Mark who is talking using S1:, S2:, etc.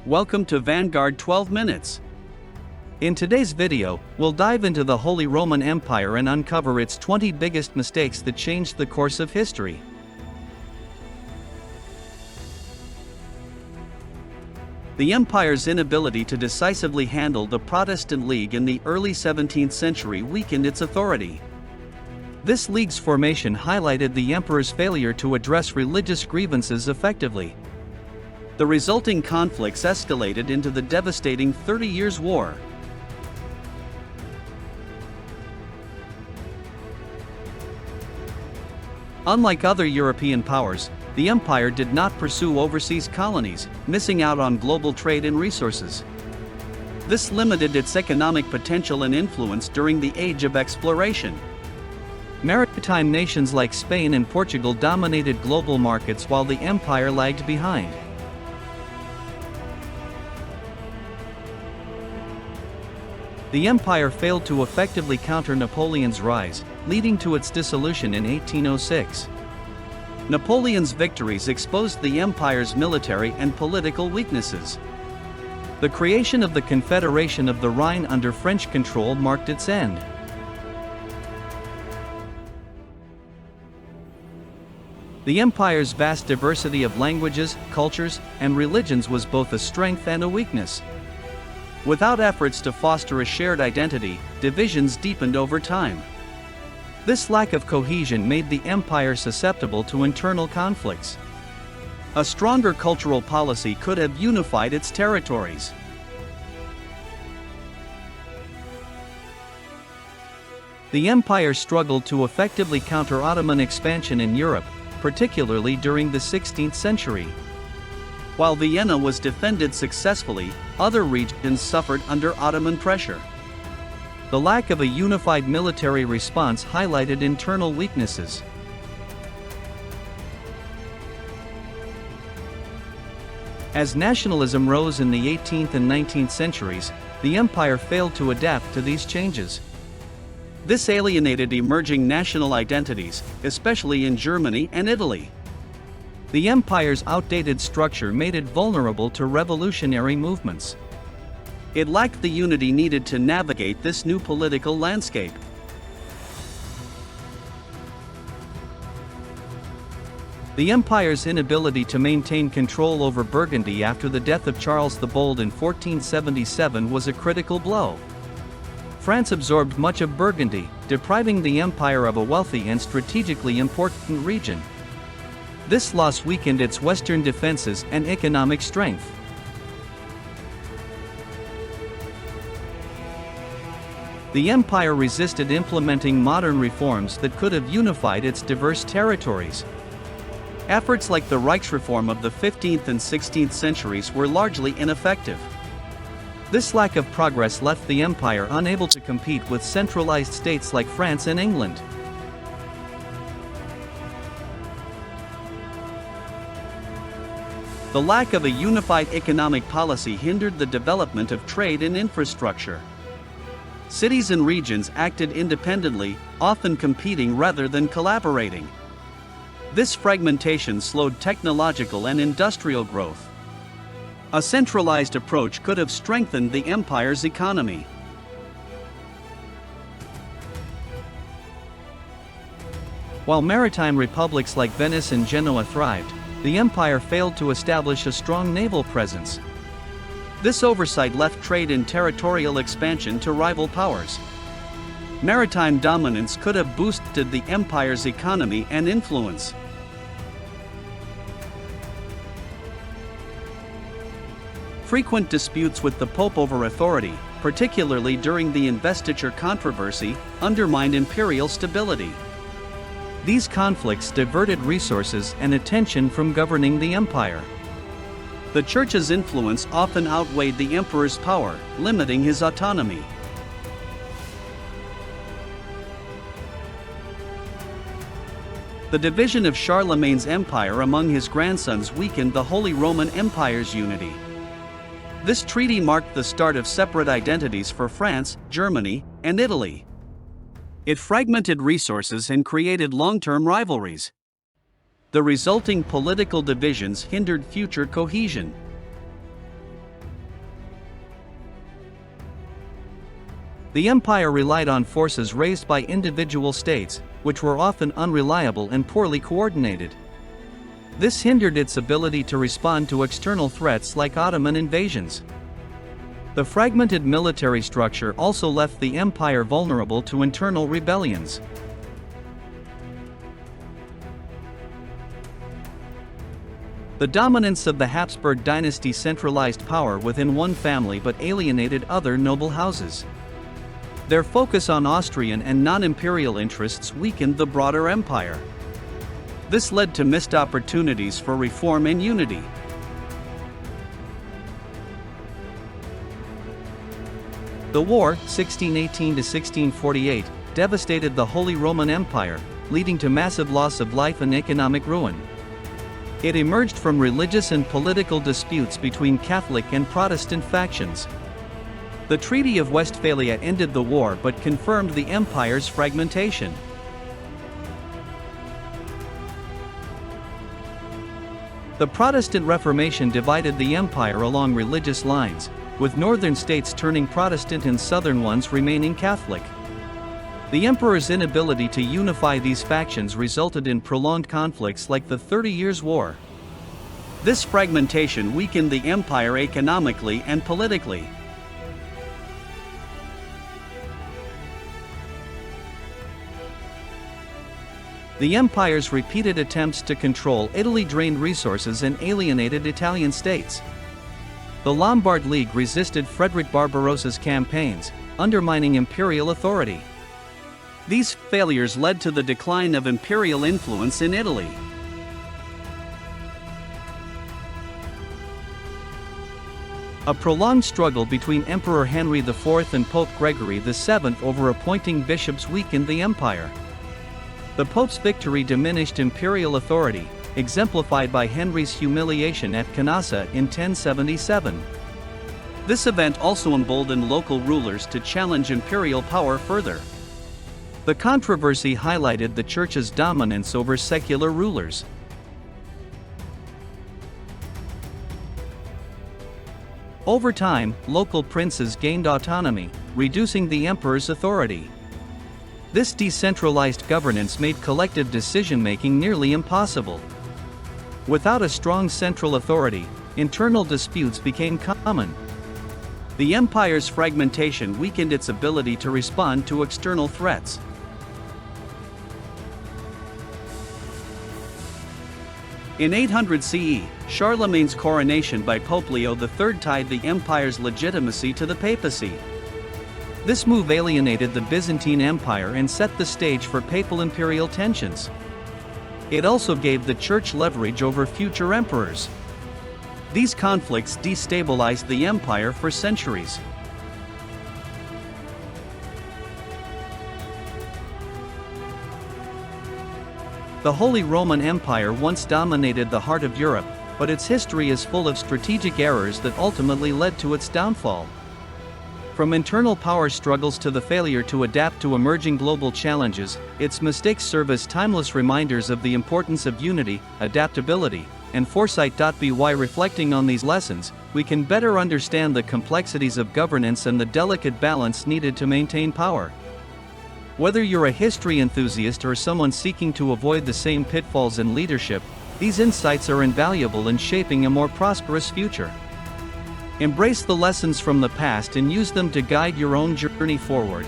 S1: Welcome to Vanguard 12 Minutes. In today's video, we'll dive into the Holy Roman Empire and uncover its 20 biggest mistakes that changed the course of history. The empire's inability to decisively handle the Protestant League in the early 17th century weakened its authority. This league's formation highlighted the emperor's failure to address religious grievances effectively. The resulting conflicts escalated into the devastating 30 Years' War. Unlike other European powers, the empire did not pursue overseas colonies, missing out on global trade and resources. This limited its economic potential and influence during the Age of Exploration. Maritime nations like Spain and Portugal dominated global markets while the empire lagged behind. The empire failed to effectively counter Napoleon's rise, leading to its dissolution in 1806. Napoleon's victories exposed the empire's military and political weaknesses. The creation of the Confederation of the Rhine under French control marked its end. The empire's vast diversity of languages, cultures, and religions was both a strength and a weakness. Without efforts to foster a shared identity, divisions deepened over time. This lack of cohesion made the empire susceptible to internal conflicts. A stronger cultural policy could have unified its territories. The empire struggled to effectively counter Ottoman expansion in Europe, particularly during the 16th century. While Vienna was defended successfully, other regions suffered under Ottoman pressure. The lack of a unified military response highlighted internal weaknesses. As nationalism rose in the 18th and 19th centuries, the empire failed to adapt to these changes. This alienated emerging national identities, especially in Germany and Italy. The empire's outdated structure made it vulnerable to revolutionary movements. It lacked the unity needed to navigate this new political landscape. The empire's inability to maintain control over Burgundy after the death of Charles the Bold in 1477 was a critical blow. France absorbed much of Burgundy, depriving the empire of a wealthy and strategically important region. This loss weakened its western defenses and economic strength. The empire resisted implementing modern reforms that could have unified its diverse territories. Efforts like the Reichsreform of the 15th and 16th centuries were largely ineffective. This lack of progress left the empire unable to compete with centralized states like France and England. The lack of a unified economic policy hindered the development of trade and infrastructure. Cities and regions acted independently, often competing rather than collaborating. This fragmentation slowed technological and industrial growth. A centralized approach could have strengthened the empire's economy. While maritime republics like Venice and Genoa thrived, the empire failed to establish a strong naval presence. This oversight left trade and territorial expansion to rival powers. Maritime dominance could have boosted the empire's economy and influence. Frequent disputes with the Pope over authority, particularly during the investiture controversy, undermined imperial stability. These conflicts diverted resources and attention from governing the empire. The Church's influence often outweighed the emperor's power, limiting his autonomy. The division of Charlemagne's empire among his grandsons weakened the Holy Roman Empire's unity. This treaty marked the start of separate identities for France, Germany, and Italy. It fragmented resources and created long-term rivalries. The resulting political divisions hindered future cohesion. The empire relied on forces raised by individual states, which were often unreliable and poorly coordinated. This hindered its ability to respond to external threats like Ottoman invasions. The fragmented military structure also left the empire vulnerable to internal rebellions. The dominance of the Habsburg dynasty centralized power within one family but alienated other noble houses. Their focus on Austrian and non-imperial interests weakened the broader empire. This led to missed opportunities for reform and unity. The war, 1618 to 1648, devastated the Holy Roman Empire, leading to massive loss of life and economic ruin. It emerged from religious and political disputes between Catholic and Protestant factions. The Treaty of Westphalia ended the war but confirmed the empire's fragmentation. The Protestant Reformation divided the empire along religious lines, with northern states turning Protestant and southern ones remaining Catholic. The emperor's inability to unify these factions resulted in prolonged conflicts like the 30 Years' War. This fragmentation weakened the empire economically and politically. The empire's repeated attempts to control Italy drained resources and alienated Italian states. The Lombard League resisted Frederick Barbarossa's campaigns, undermining imperial authority. These failures led to the decline of imperial influence in Italy. A prolonged struggle between Emperor Henry IV and Pope Gregory VII over appointing bishops weakened the empire. The Pope's victory diminished imperial authority, exemplified by Henry's humiliation at Canossa in 1077. This event also emboldened local rulers to challenge imperial power further. The controversy highlighted the Church's dominance over secular rulers. Over time, local princes gained autonomy, reducing the emperor's authority. This decentralized governance made collective decision-making nearly impossible. Without a strong central authority, internal disputes became common. The empire's fragmentation weakened its ability to respond to external threats. In 800 CE, Charlemagne's coronation by Pope Leo III tied the empire's legitimacy to the papacy. This move alienated the Byzantine Empire and set the stage for papal imperial tensions. It also gave the Church leverage over future emperors. These conflicts destabilized the empire for centuries. The Holy Roman Empire once dominated the heart of Europe, but its history is full of strategic errors that ultimately led to its downfall. From internal power struggles to the failure to adapt to emerging global challenges, its mistakes serve as timeless reminders of the importance of unity, adaptability, and foresight. By reflecting on these lessons, we can better understand the complexities of governance and the delicate balance needed to maintain power. Whether you're a history enthusiast or someone seeking to avoid the same pitfalls in leadership, these insights are invaluable in shaping a more prosperous future. Embrace the lessons from the past and use them to guide your own journey forward.